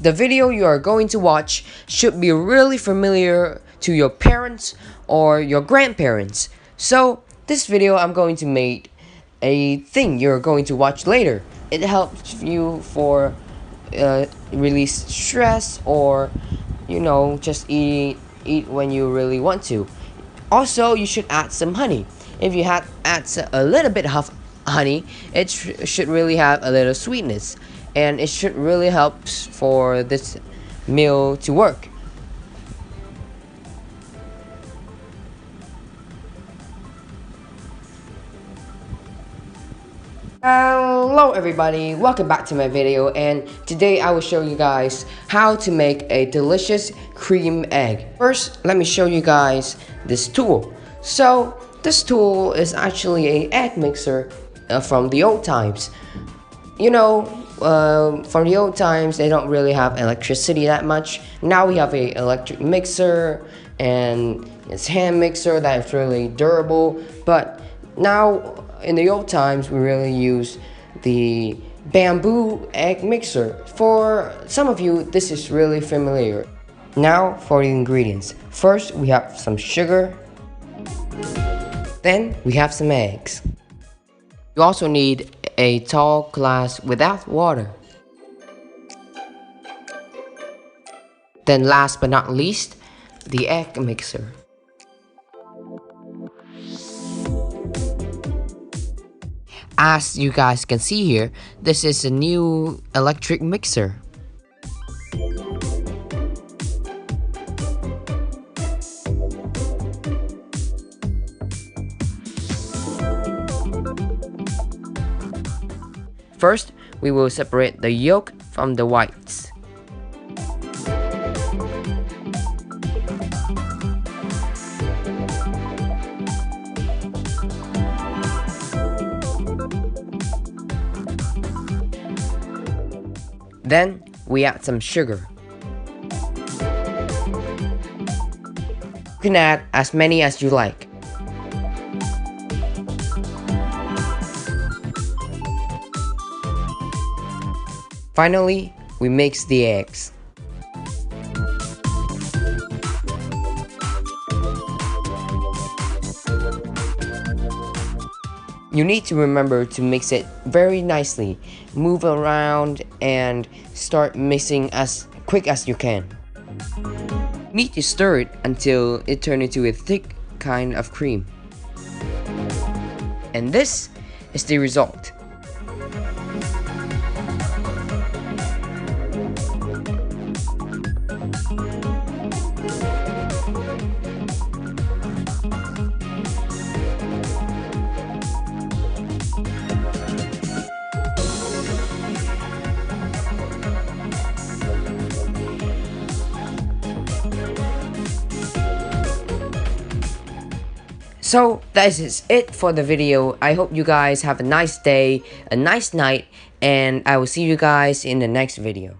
The video you are going to watch should be really familiar to your parents or your grandparents. So this video I'm going to make a thing you're going to watch later. It helps you for release stress, or just eat when you really want to. Also, you should add some honey. If you add a little bit of honey, it should really have a little sweetness, and it should really help for this meal to work. Hello everybody, welcome back to my video, and today I will show you guys how to make a delicious cream egg. First, let me show you guys this tool. So this tool is actually an egg mixer from the old times. From the old times, they don't really have electricity that much. Now we have a electric mixer, and it's hand mixer that is really durable. But now in the old times, we really use the bamboo egg mixer. For some of you, this is really familiar. Now for the ingredients. First, we have some sugar. Then we have some eggs. You also need a tall glass without water. Then last but not least, the egg mixer. As you guys can see here, this is a new electric mixer. First, we will separate the yolk from the whites. Then we add some sugar. You can add as many as you like. Finally, we mix the eggs. You need to remember to mix it very nicely. Move around and start mixing as quick as you can. You need to stir it until it turns into a thick kind of cream. And this is the result. So that is it for the video. I hope you guys have a nice day, a nice night, and I will see you guys in the next video.